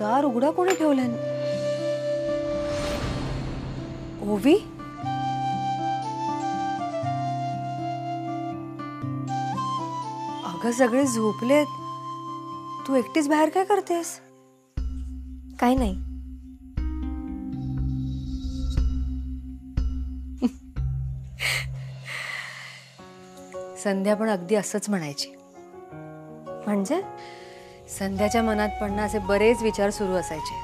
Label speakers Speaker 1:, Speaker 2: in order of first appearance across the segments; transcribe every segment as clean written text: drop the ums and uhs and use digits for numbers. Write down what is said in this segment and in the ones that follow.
Speaker 1: दार उघडा कोणी ठेवलं? ओवी, अगं सगळे झोपलेत, तू एकटीच बाहेर काय करतेस?
Speaker 2: काही नाही.
Speaker 1: संध्या पण अगदी असंच म्हणायची.
Speaker 2: म्हणजे
Speaker 1: संध्याच्या मनात पण असे बरेच विचार सुरू असायचे.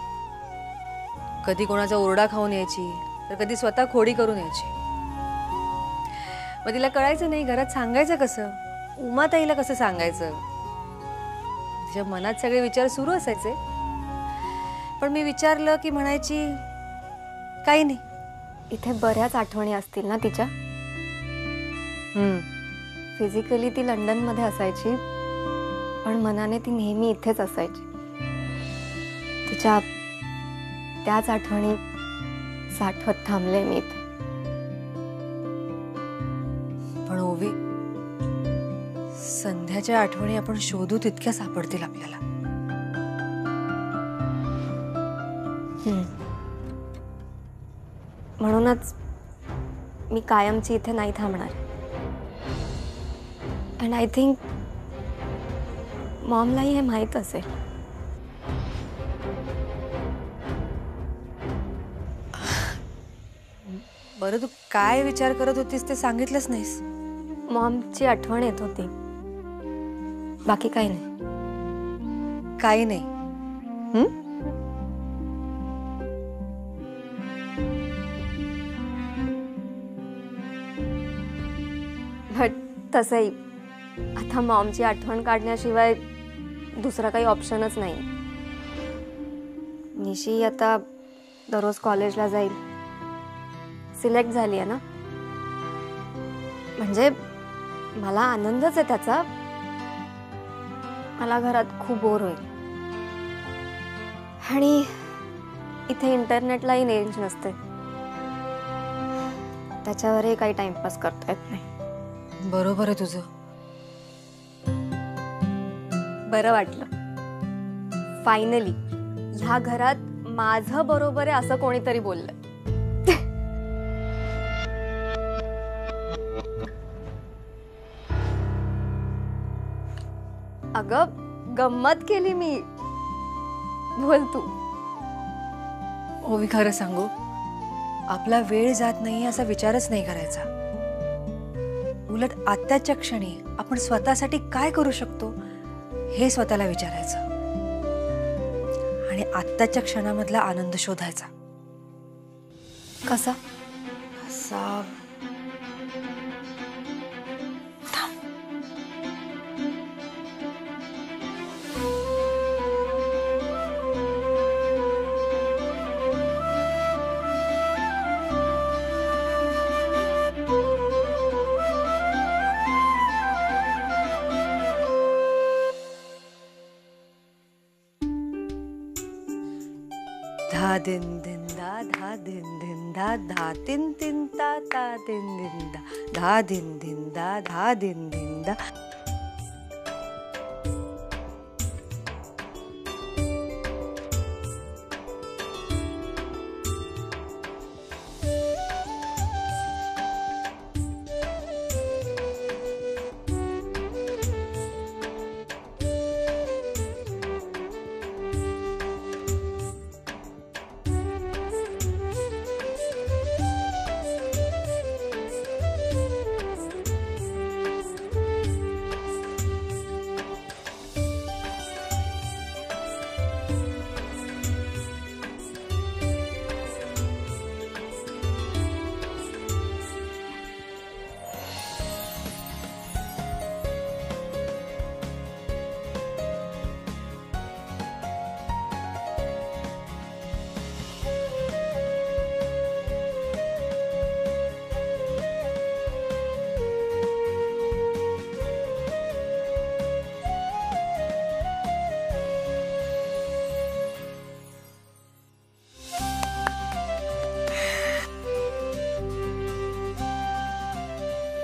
Speaker 1: कधी कोणाचा ओरडा खाऊन यायची, तर कधी स्वतः खोडी करून यायची. मग तिला कळायचं नाही घरात सांगायचं कसं, उमाताईला कसं सांगायचं. तिच्या मनात सगळे विचार सुरू असायचे. पण मी विचारलं की म्हणायची काही नाही.
Speaker 2: इथे बऱ्याच आठवणी असतील ना तिच्या? फिजिकली ती लंडन मध्ये असायची, पण मनाने ती नेहमी इथेच असायची. तिच्या त्याच आठवणी साठवत थांबले मी इथे.
Speaker 1: पण ओवी, संध्याच्या आठवणी आपण शोधू तितक्या सापडतील आपल्याला.
Speaker 2: म्हणूनच मी कायमची इथे नाही थांबणार. अँड आय थिंक मॉमलाही हे माहीत असेल.
Speaker 1: बरं, तू काय विचार करत होतीस ते सांगितलंच नाहीस.
Speaker 2: मॉमची आठवण येत होती, बाकी काही नाही.
Speaker 1: काही नाही.
Speaker 2: बट तसंही आता मॉमची आठवण काढण्याशिवाय दुसरा काही ऑप्शनच नाही. निशी आता दररोज कॉलेजला जाईल. सिलेक्ट झाली आहे ना, म्हणजे मला आनंदच आहे त्याचा. मला घरात खूप बोर होईल. आणि इथे इंटरनेटलाही रेंज नसते, त्याच्यावरही काही टाइमपास करता येत नाही.
Speaker 1: बरोबर आहे तुझं.
Speaker 2: बरं वाटलं. फायनली ह्या घरात माझं बरोबर आहे असं कोणीतरी बोललं. अगं गंमत केली मी. बोल तू.
Speaker 1: ओवी, खरं सांगू, आपला वेळ जात नाही असा विचारच नाही करायचा. उलट आत्ताच्या क्षणी आपण स्वतःसाठी काय करू शकतो हे स्वतःला विचारायचं आणि आत्ताच्या क्षणामधला आनंद शोधायचा.
Speaker 2: कसा?
Speaker 1: असा धा दिन दिन दा, धा दिन दिन दा, धा तिन तिन ता, ता दिन दिन दा, धा दिन दिन दा, धा दिन दिन दा.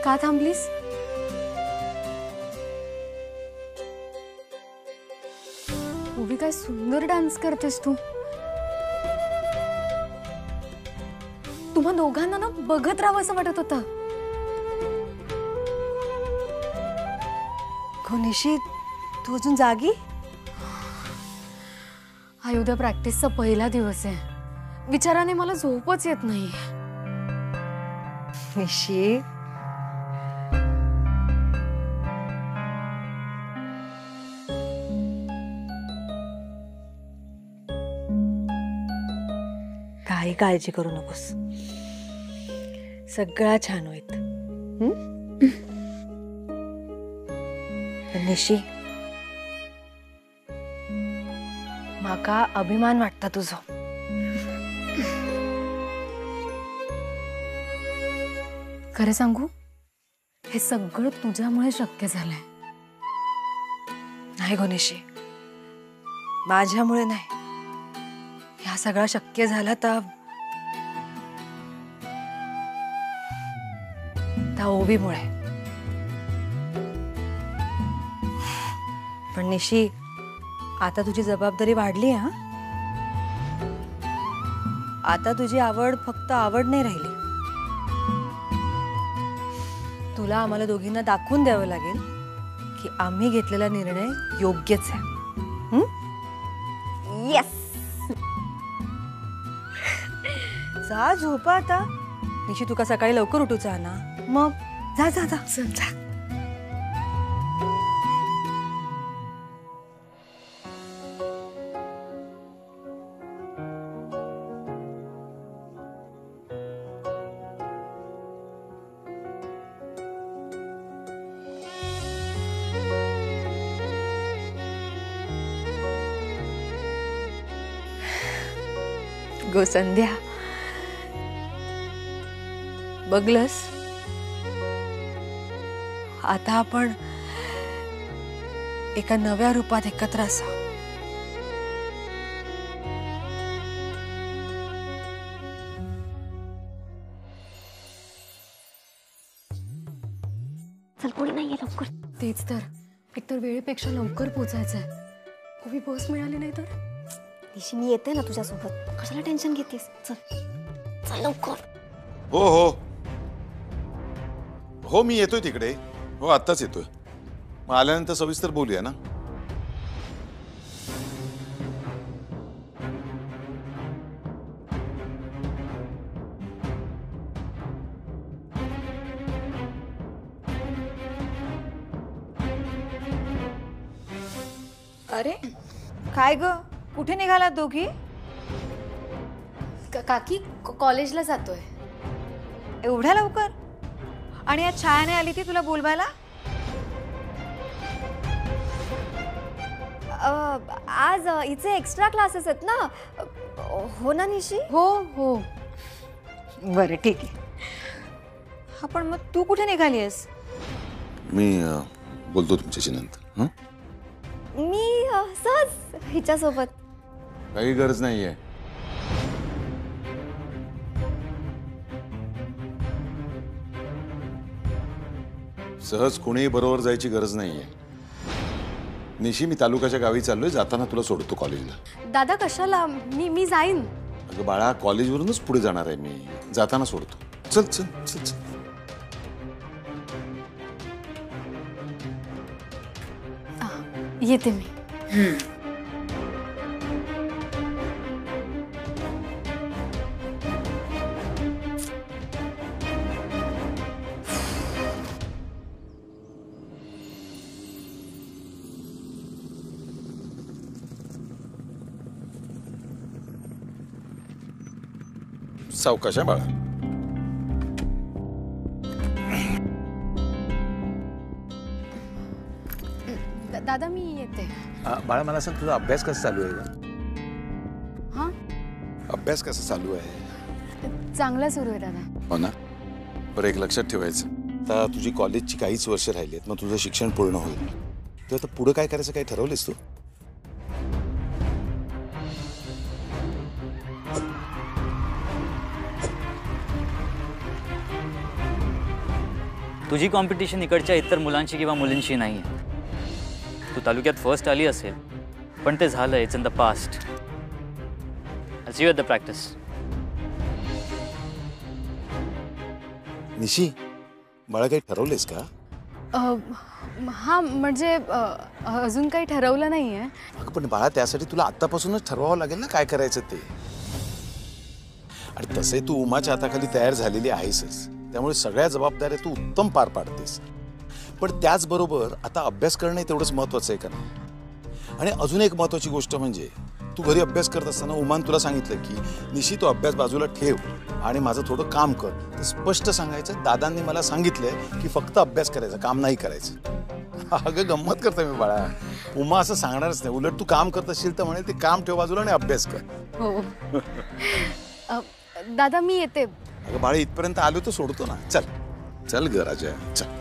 Speaker 2: का थांबलीस?
Speaker 3: ओवी, काय सुंदर डान्स करतेस तू. तुम्हा दोघांना ना बघत राहावं असं वाटत होतं.
Speaker 1: निशी, तू अजून जागी?
Speaker 3: हा उद्या प्रॅक्टिसचा पहिला दिवस आहे. विचाराने मला झोपच येत नाही.
Speaker 1: निशी, काही काळजी करू नकोस, सगळा छान होईल. निशी, माका अभिमान वाटता तुझो.
Speaker 3: खरं सांगू, हे सगळं तुझ्यामुळे शक्य झालंय.
Speaker 1: नाही निशी, माझ्यामुळे नाही. ह्या सगळा शक्य झाला तर त्या ओवीमुळे. पण निशी, आता तुझी जबाबदारी वाढली. हा, आता तुझी आवड फक्त आवड नाही राहिली. तुला आम्हाला दोघींना दाखवून द्यावं लागेल की आम्ही घेतलेला निर्णय योग्यच आहे.
Speaker 2: येस.
Speaker 1: जा झोपा आता. निशी, तुका सकाळी लवकर उठूचा ना. मग जा जा जा.
Speaker 3: जा.
Speaker 1: गो संध्या, बघलस, आता आपण एका नव्या रूपात एकत्र असावं.
Speaker 2: चल, कोणी नाहीये लवकर.
Speaker 3: तेच तर, एकतर वेळेपेक्षा लवकर पोचायचंय. ओवी, बस मिळाली नाही तर?
Speaker 2: निशी, मी येते ना तुझ्यासोबत. कशाला टेन्शन घेतेस? चल चल लवकर.
Speaker 4: हो हो हो, मी येतोय तिकडे. हो, आत्ताच येतोय. मग आल्यानंतर सविस्तर बोलूया ना.
Speaker 1: अरे काय ग, कुठे निघालात दोघी?
Speaker 3: काकी, कॉलेजला जातोय.
Speaker 1: एवढ्या लवकर? आणि आज छायाने आली ती तुला बोलवायला?
Speaker 2: आज हिचे एक्स्ट्रा क्लासेस आहेत ना. हो ना निशी?
Speaker 3: हो हो.
Speaker 1: बरं, ठीक आहे. हा, पण मग तू कुठे निघाली आहेस?
Speaker 4: मी बोलतो तुमच्याशी नंतर.
Speaker 2: मी सहज हिच्यासोबत.
Speaker 4: काही गरज नाहीये. सहज कोणीही बरोबर जायची गरज नाहीये. निशी, मी तालुक्याच्या गावी चाललोय. जाताना तुला सोडतो कॉलेजला.
Speaker 3: दादा, कशाला? मी जाईन.
Speaker 4: अगं बाळा, कॉलेजवरूनच पुढे जाणार आहे मी. जाताना सोडतो. चल चल चल चल.
Speaker 3: येते मी.
Speaker 4: सावकाश आहे बाळा.
Speaker 3: दादा, मी येते.
Speaker 5: बाळा, मला सांग, तुझा अभ्यास कसा चालू आहे?
Speaker 3: हा,
Speaker 4: अभ्यास कसा चालू आहे?
Speaker 3: चांगला सुरू आहे दादा.
Speaker 4: हो ना. बरं, एक लक्षात ठेवायचं, आता तुझी कॉलेजची काहीच वर्ष राहिली आहेत. मग तुझं शिक्षण पूर्ण होईल. तर आता पुढे काय करायचं, काय ठरवलेस तू?
Speaker 6: तुझी कॉम्पिटिशन इकडच्या इतर मुलांशी किंवा मुलींशी नाही आहे. तू तालुक्यात फर्स्ट आली असेल पण ते झालं. It's in the past. I see you at the practice.
Speaker 4: Nishi, बाळा काही ठरवलेस का?
Speaker 3: हां म्हणजे अजून काही ठरवलं नाही आहे.
Speaker 4: अगं पण बाळा, त्यासाठी तुला आत्तापासूनच ठरवावं लागेल ना काय करायचं ते. आणि तसे तू उमाच्या हाताखाली तयार झालेली आहेसच, त्यामुळे सगळ्या जबाबदाऱ्या तू उत्तम पार पाडतेस. पण त्याचबरोबर आता अभ्यास करणं तेवढंच महत्वाचं आहे का नाही? आणि अजून एक महत्वाची गोष्ट म्हणजे तू घरी अभ्यास करत असताना उमान तुला सांगितलं की निशी तो अभ्यास बाजूला ठेव आणि माझं थोडं काम कर, तर स्पष्ट सांगायचं दादांनी मला सांगितलंय की फक्त अभ्यास करायचा, काम नाही करायचं. अगं गंमत करते मी बाळा. उमा असं सांगणारच नाही, उलट तू काम करत असशील तर म्हणेल ते काम ठेव बाजूला आणि अभ्यास कर.
Speaker 3: हो दादा मी येते.
Speaker 4: अगं बाळा, इथपर्यंत आलो तर सोडतो ना. चल चल ग राजा, चल.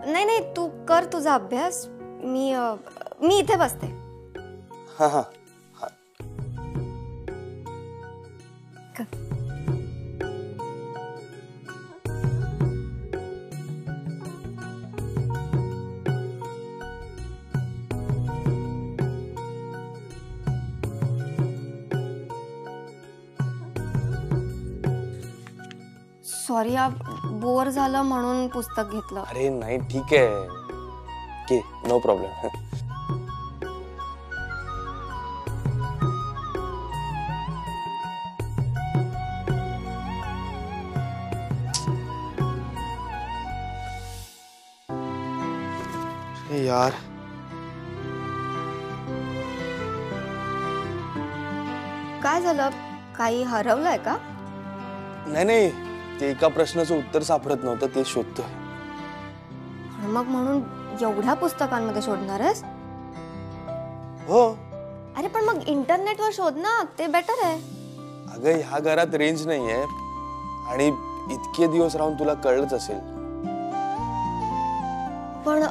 Speaker 2: नाही नाही, तू कर तुझा अभ्यास. मी इथे बसते.
Speaker 7: हा हा.
Speaker 2: सॉरी, बोर झालं म्हणून पुस्तक घेतलं.
Speaker 7: अरे नाही, ठीक आहे. की नो प्रॉब्लेम. यार
Speaker 2: काय झालं? काही हरवलंय का?
Speaker 7: नाही नाही, ते एका प्रश्नाचं उत्तर सापडत नव्हतं, ते शोधतोय.
Speaker 2: मग म्हणून एवढ्या पुस्तकांमध्ये शोधणार आहेस?
Speaker 7: हो.
Speaker 2: अरे पण मग इंटरनेटवर शोध ना, ते बेटर आहे.
Speaker 7: अगं ह्या घरात रेंज नाहीये आणि इतके दिवस राहून तुला कळलंच असेल.
Speaker 2: पण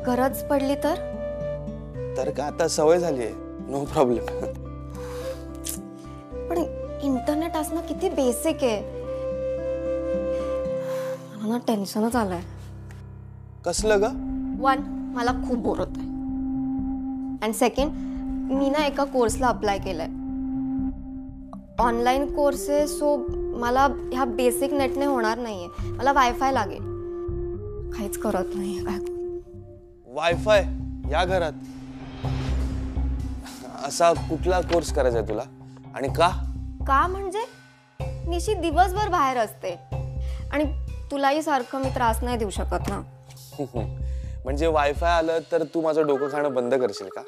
Speaker 2: गरज पडली
Speaker 7: तर का आता सवय झालीये, नो प्रॉब्लेम.
Speaker 2: पण इंटरनेट असणं किती बेसिक आहे. मला टेन्शनच आलंय.
Speaker 7: कसलं ग?
Speaker 2: 1, मला खूप बोर होत आहे. अँड सेकंड, मी ना एका कोर्सला अप्लाय केलंय. ऑनलाईन कोर्स आहे, सो मला ह्या बेसिक नेटने होणार नाहीये. मला वायफाय लागेल. काहीच करत नाहीये. काय
Speaker 7: वायफाय या घरात? असा कुठला कोर्स करायचा तुला आणि का?
Speaker 2: का म्हणजे निशी दिवसभर बाहेर असते आणि तुलाही सारखं मी त्रास नाही देऊ शकत ना.
Speaker 7: म्हणजे वायफाय आलं तर तू माझं डोकं खाणं बंद करशील का?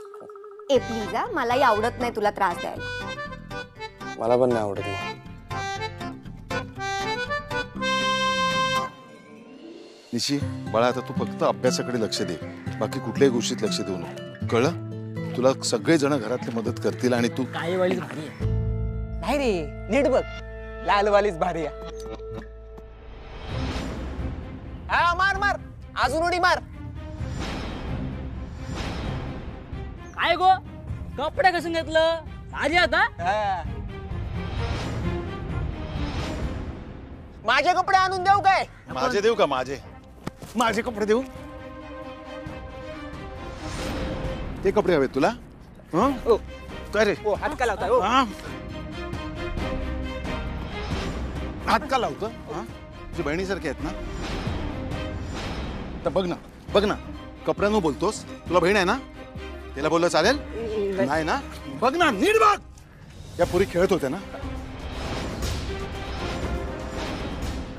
Speaker 2: ए प्लीज, मलाही आवडत नाही तुला त्रास द्यायला.
Speaker 7: मला पण नाही आवडत नाही.
Speaker 4: निशी बाळा, आता तू फक्त अभ्यासाकडे लक्ष दे, बाकी कुठल्याही गोष्टीत लक्ष देऊ नको, कळलं? तुला सगळेजण घरातली मदत करतील आणि तू
Speaker 8: काळीवालीच भारी आहे. नाही रे, नीट बघ, लालवालीच भारी आहे. हा मार मार, अजून उडी मार. काय गो, कपडे कसं घेतलं? माझे आता माझे कपडे आणून देऊ काय?
Speaker 4: माझे देऊ का? माझे कपडे देऊ? ते कपडे हवे तुला? काय रे?
Speaker 8: हात का लावता?
Speaker 4: हात का लावतो? तुझी बहिणीसारखे आहेत ना? तर बघ ना, कपड्यांवर बोलतोस. तुला बहीण आहे ना? तिला बोललं चालेल? नाही ना? बघ ना, नीट बघ. या पुरी खेळत होत्या ना,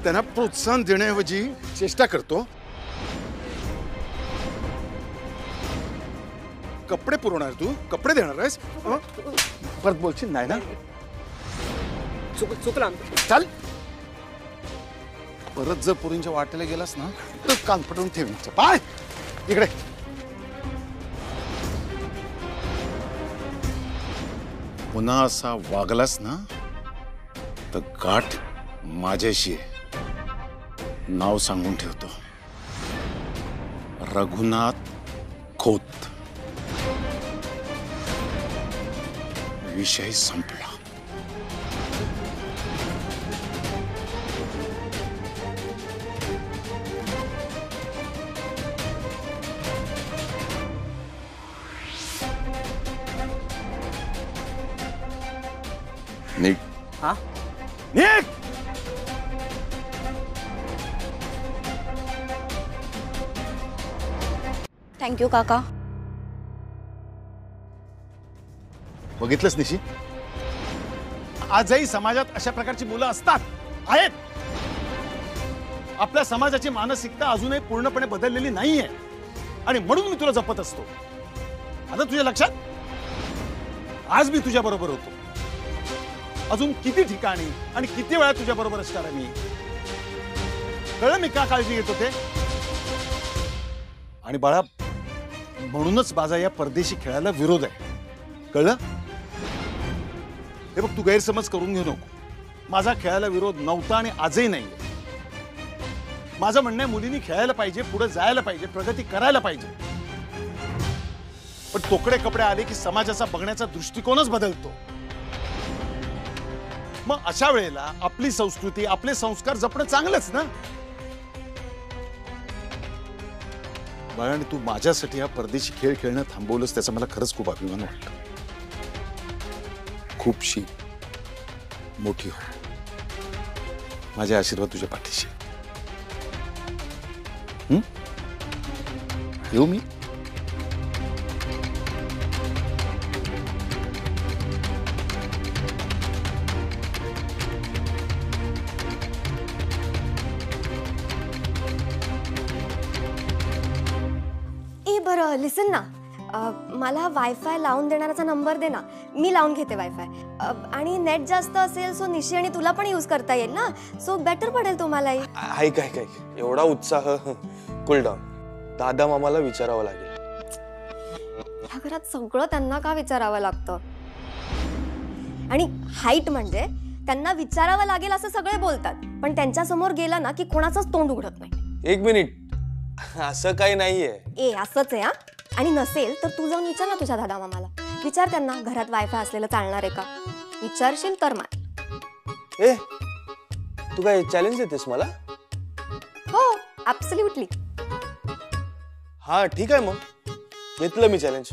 Speaker 4: त्यांना प्रोत्साहन देण्याऐवजी चेष्टा करतो. कपडे पुरवणार तू? कपडे देणार आहेस? परत बोलशील नाही ना?
Speaker 8: चुकला.
Speaker 4: चाल. परत जर पुरींच्या वाटेला गेलास ना तर कान पटवून ठेव. पाय इकडे. पुन्हा असा वागलास ना तर गाठ माझ्याशी आहे. नाव सांगून ठेवतो, रघुनाथ खोत. विषय संपला. नीट.
Speaker 6: हा?
Speaker 4: नीट.
Speaker 2: थँक्यू काका.
Speaker 4: बघितलंच निशी, आजही समाजात अशा प्रकारची मुलं असतात, आहेत. आपल्या समाजाची मानसिकता अजूनही पूर्णपणे बदललेली नाहीये आणि म्हणून मी तुला जपत असतो. आता तुझ्या लक्षात, आज मी तुझ्या बरोबर होतो. अजून किती ठिकाणी आणि किती वेळा तुझ्या बरोबर असणार आहे मी. कळलं मी का काळजी घेतो ते. आणि बाळा, म्हणूनच माझा या परदेशी खेळाला विरोध आहे. कळलं? हे बघ, तू गैरसमज करून घेऊ नको. माझा खेळाला विरोध नव्हता आणि आजही नाही. माझं म्हणणं आहे, मुलींनी खेळायला पाहिजे, पुढे जायला पाहिजे, प्रगती करायला पाहिजे. पण तोकडे कपडे आले की समाजाचा बघण्याचा दृष्टिकोनच बदलतो. मग अशा वेळेला आपली संस्कृती, आपले संस्कार जपणं चांगलंच ना. बाळाने, तू माझ्यासाठी हा परदेशी खेळ खेळणं थांबवलंस, त्याचा मला खरंच खूप अभिमान वाटतो. खूपशी मोठी हो. माझे आशीर्वाद तुझ्या पाठीशी. येऊ मी.
Speaker 2: बरं लिसन ना, मला वायफाय लावून देणाराचा नंबर दे ना, मी लावून घेते वायफाय. आणि नेट जास्त असेल सो निशी आणि तुला पण यूज करता येईल ना, सो बेटर पडेल तुम्हालाही.
Speaker 7: ऐक ऐक ऐक, एवढा उत्साह, कूल डाऊन. दादा मामाला विचारावं लागेल.
Speaker 2: ह्या घरात सगळं त्यांना का विचारावं लागतं. आणि हाईट म्हणजे त्यांना विचारावं लागेल असं सगळे बोलतात, पण त्यांच्या समोर गेला ना की कोणाचंच तोंड उघडत नाही.
Speaker 7: एक मिनिट, असं काही नाहीये.
Speaker 2: ए असंच आहे. आणि नसेल तर तू जाऊन विचार ना तुझ्या दादा मामाला. विचार त्यांना, घरात वायफाय असलेलं चालणार आहे का. विचारशील तर मान.
Speaker 7: ए, तू काय चॅलेंज देतेस मला?
Speaker 2: हो, ऍब्सोल्युटली.
Speaker 7: हा ठीक आहे, मग घेतलं मी चॅलेंज.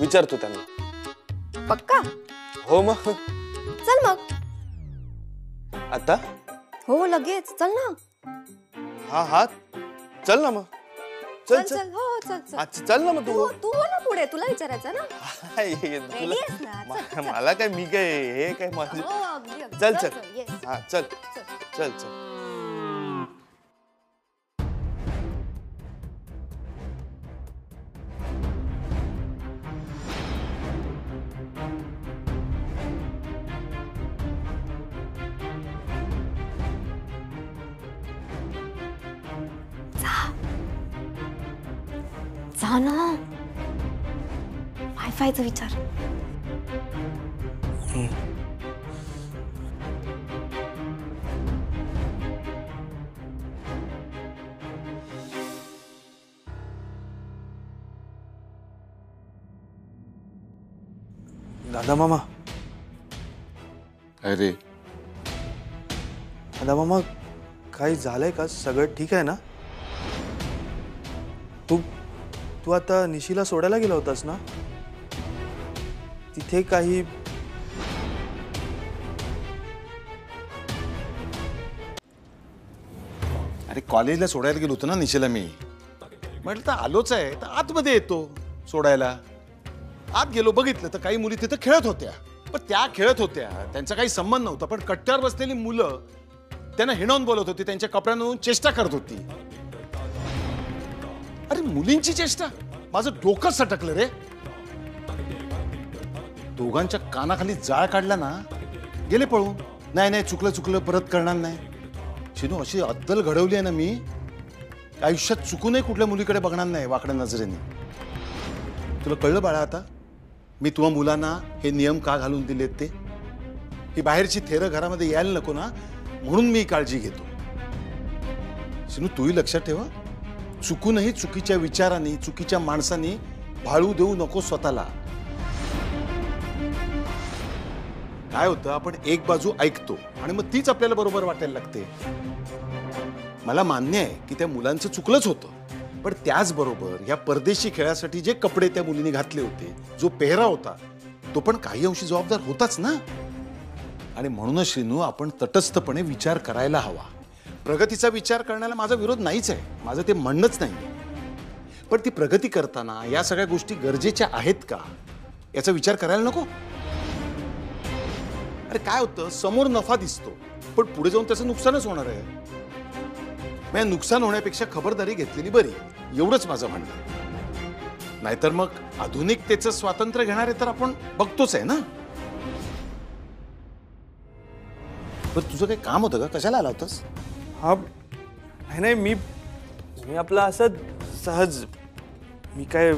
Speaker 7: विचारतो त्यांना.
Speaker 2: पक्का?
Speaker 7: हो मग.
Speaker 2: चल मग.
Speaker 7: आता?
Speaker 2: हो लगेच, चल ना.
Speaker 7: हा हा, चल ना मग. चल
Speaker 2: चल
Speaker 7: चल.
Speaker 2: चल. हो चल चल.
Speaker 7: चल ना मग तू.
Speaker 2: तू हो ना पुढे, तुला विचारायचं ना.
Speaker 7: तुला-
Speaker 2: आहेस ना? चल, चल.
Speaker 7: मला काय, मी काय हे काय माझं.
Speaker 2: हो, अगदी, अगदी.
Speaker 7: चल चल.
Speaker 2: yes.
Speaker 7: हा चल
Speaker 2: चल.
Speaker 7: चल चल.
Speaker 2: जा ना. वायफायचा विचार.
Speaker 7: दादा मामा.
Speaker 4: अरे
Speaker 7: दादा मामा, काही झालंय का? सगळं ठीक आहे ना? तू तू आता निशीला सोडायला गेला होतास ना? तिथे काही
Speaker 4: अरे कॉलेजला सोडायला गेलो होतो ना निशीला मी. म्हटलं तर आलोच आहे तर आतमध्ये येतो सोडायला. आत गेलो, बघितलं तर काही मुली तिथं खेळत होत्या. पण त्या खेळत होत्या, त्यांचा काही संबंध नव्हता. पण कट्ट्यावर बसलेली मुलं त्यांना हिणवून बोलत होती, त्यांच्या कपड्यांवरून चेष्टा करत होती. अरे मुलींची चेष्टा, माझं डोकं सटकलं रे. दोघांच्या कानाखाली जाळ काढला ना, गेले पळून. नाही नाही, चुकलं चुकलं, परत करणार नाही. शिनू, अशी अद्दल घडवली आहे ना मी, आयुष्यात चुकूनही कुठल्या मुलीकडे बघणार नाही वाकड्या नजरेने. तुला कळलं बाळा आता, मी तुम्हा मुलांना हे नियम का घालून दिलेत ते? ही बाहेरची थेरं घरामध्ये यायला नको ना, म्हणून मी काळजी घेतो. शिनू, तूही लक्षात ठेवा, चुकूनही चुकीच्या विचारांनी, चुकीच्या माणसांनी भाळू देऊ नको स्वतःला. काय होतं, आपण एक बाजू ऐकतो आणि मग तीच आपल्याला बरोबर वाटायला लागते. मला मान्य आहे की त्या मुलांचं चुकलंच होतं, पण त्याचबरोबर या परदेशी खेळासाठी जे कपडे त्या मुलीने घातले होते, जो पेहराव होता, तो पण काही अंशी जबाबदार होताच ना. आणि म्हणूनच श्रीनू, आपण तटस्थपणे विचार करायला हवा. प्रगतीचा विचार करण्याला माझा विरोध नाहीच आहे, माझं ते म्हणणंच नाही. पण ती प्रगती करताना या सगळ्या गोष्टी गरजेच्या आहेत का याचा विचार करायला नको. अरे काय होतं, समोर नफा दिसतो पण पुढे जाऊन त्याचं नुकसानच होणार आहे. म्हणजे नुकसान होण्यापेक्षा खबरदारी घेतलेली बरी, एवढंच माझं म्हणणं आहे. नाहीतर मग आधुनिकतेचं स्वातंत्र्य घेणारे तर आपण बघतोच आहे ना. बरं, तुझं काही काम होतं का? कशाला आला होतास?
Speaker 7: हा नाही, मी आपला असं सहज, मी काय